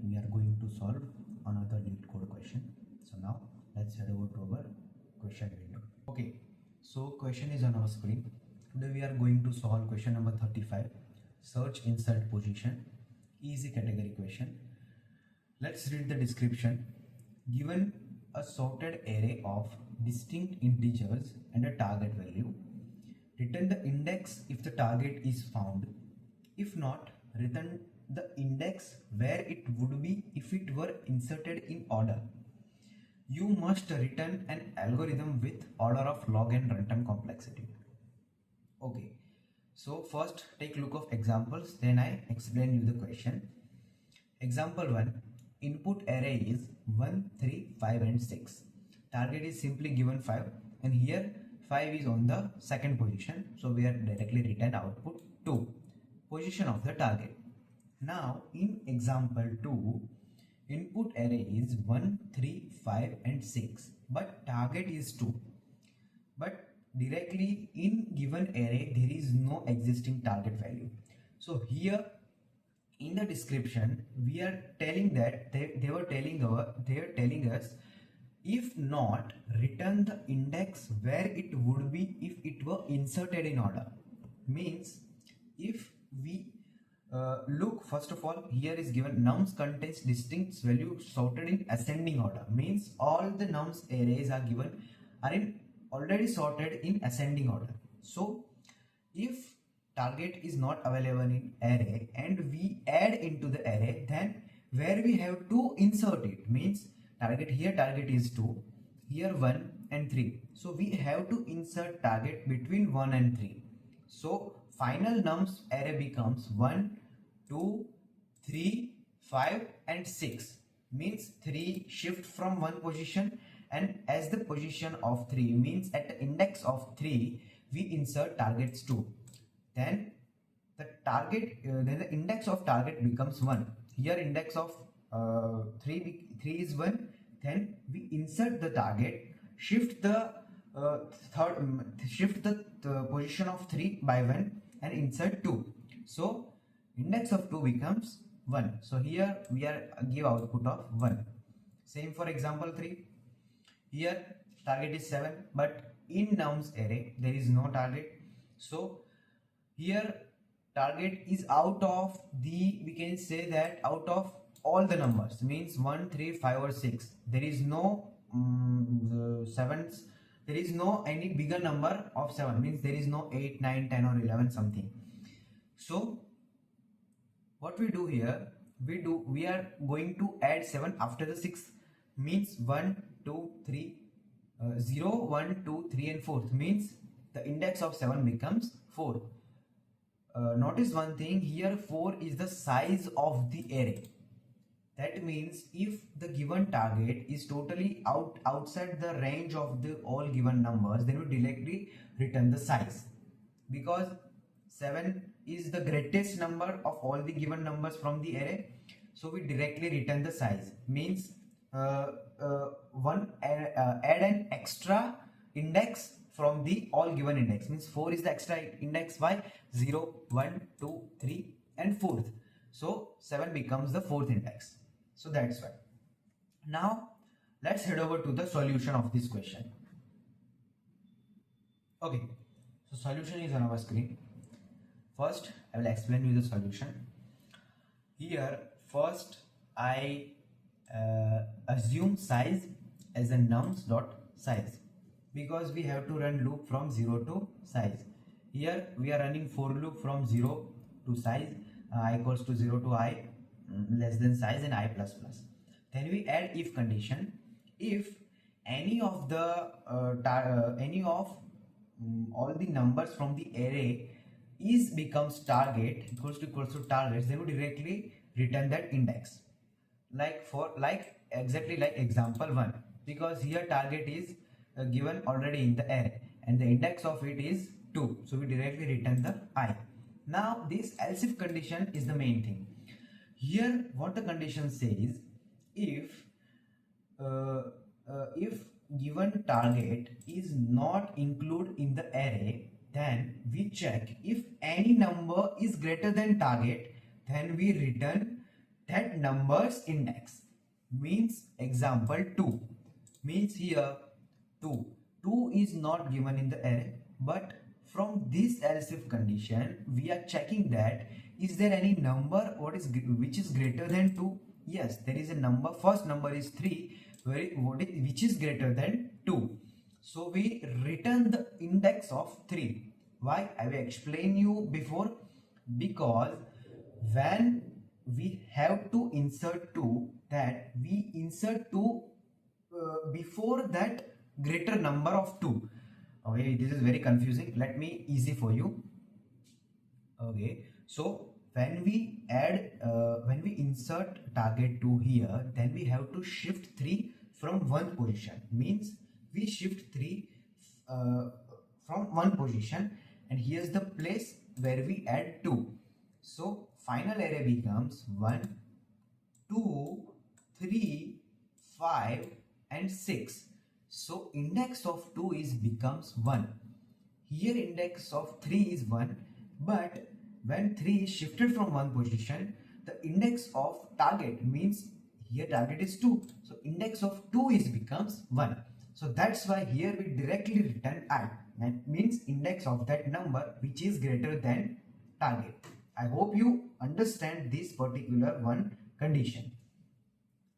we are going to solve another LeetCode question. So now let's head over to our question window. Okay, so question is on our screen. Today we are going to solve question number 35, search insert position, easy category question. Let's read the description. Given a sorted array of distinct integers and a target value, return the index if the target is found. If not, return the index where it would be if it were inserted in order. You must return an algorithm with order of log and runtime complexity. Okay, so first take a look of examples, then I explain you the question. Example 1, input array is 1, 3, 5 and 6. Target is simply given 5 and here 5 is on the second position, so we are directly return output 2, position of the target. Now in example 2, input array is 1, 3, 5 and 6, but target is 2. But directly in given array there is no existing target value. So here in the description we are telling that they are telling us, if not, return the index where it would be if it were inserted in order. Means if we look, first of all, here is given nums contains distinct value sorted in ascending order. Means all the nums arrays are given are in already sorted in ascending order. So if target is not available in array and we add into the array, then where we have to insert it, means target here, target is 2, here 1 and 3. So we have to insert target between 1 and 3. So final nums array becomes 1, 2, 3, 5 and 6. Means 3 shift from one position, and as the position of 3 means at the index of 3 we insert targets 2. Then the target, then the index of target becomes 1. Here index of 3 is 1. Then we insert the target, shift the position of 3 by 1 and insert 2. So index of 2 becomes 1. So here we are give output of 1. Same for example 3. Here target is 7, but in nums array there is no target. So here target is out of the, we can say that out of all the numbers, means 1, 3, 5 or 6. There is no 7s. There is no any bigger number of 7. Means there is no 8, 9, 10 or 11 something. So what we do here, we are going to add 7 after the 6. Means 1, 2, 3, 0, 1, 2, 3 and 4. Means the index of 7 becomes 4. Notice one thing here, 4 is the size of the array. That means if the given target is totally outside the range of the all given numbers, then we directly return the size, because 7 is the greatest number of all the given numbers from the array. So we directly return the size. Means add an extra index from the all given index. Means 4 is the extra index by 0, 1, 2, 3 and 4th. So 7 becomes the 4th index. So that's why. Now let's head over to the solution of this question. Okay, so solution is on our screen. First I will explain you the solution. Here first I assume size as a nums dot size, because we have to run loop from 0 to size. Here we are running for loop from 0 to size, I equals to 0 to I less than size and I plus plus. Then we add if condition. If any of the all the numbers from the array is becomes target equals to targets, then we directly return that index. Exactly like example 1, because here target is given already in the array and the index of it is 2, so we directly return the I. Now this else if condition is the main thing. Here what the condition says, if given target is not included in the array, then we check if any number is greater than target, then we return that number's index. Means example 2. Means here 2. 2 is not given in the array, but from this else if condition we are checking that is there any number which is greater than 2. Yes, there is a number. First number is 3 which is greater than 2. So we return the index of 3. Why? I will explain you before. Because when we have to insert 2, that we insert 2 before that greater number of 2. Okay, this is very confusing. Let me easy for you. Okay, so when we add when we insert target 2 here, then we have to shift 3 from one position. Means we shift 3 from one position, and here's the place where we add 2. So final array becomes 1, 2, 3, 5 and 6. So index of 2 becomes 1. Here index of 3 is 1, but when 3 is shifted from one position, the index of target, means here target is 2, so index of 2 becomes 1. So that's why here we directly return add. That means index of that number which is greater than target. I hope you understand this particular one condition.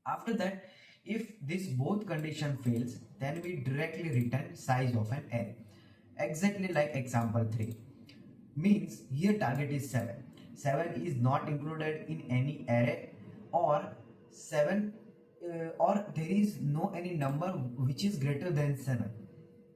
After that, if this both condition fails, then we directly return size of an array. Exactly like example 3. Means here target is 7. 7 is not included in any array, or 7 or there is no any number which is greater than 7.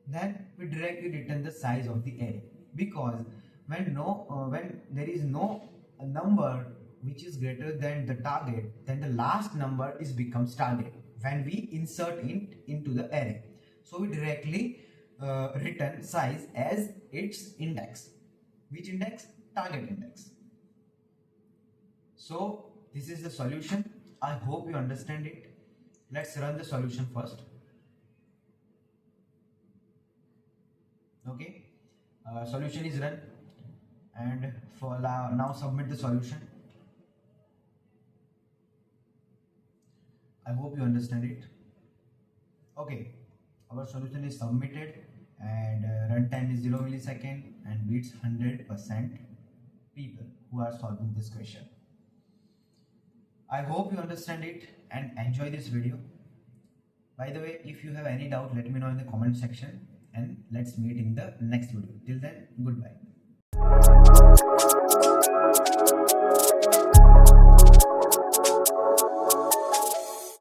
Then we directly return the size of the array. Because when there is no number which is greater than the target, then the last number becomes target when we insert it into the array. So we directly return size as its index. Which index? Target index. So this is the solution. I hope you understand it. Let's run the solution first. Okay, solution is run, and for now submit the solution. I hope you understand it. Okay, our solution is submitted, and runtime is 0 millisecond and beats 100% people who are solving this question. I hope you understand it and enjoy this video. By the way, if you have any doubt, let me know in the comment section, and let's meet in the next video. Till then, goodbye.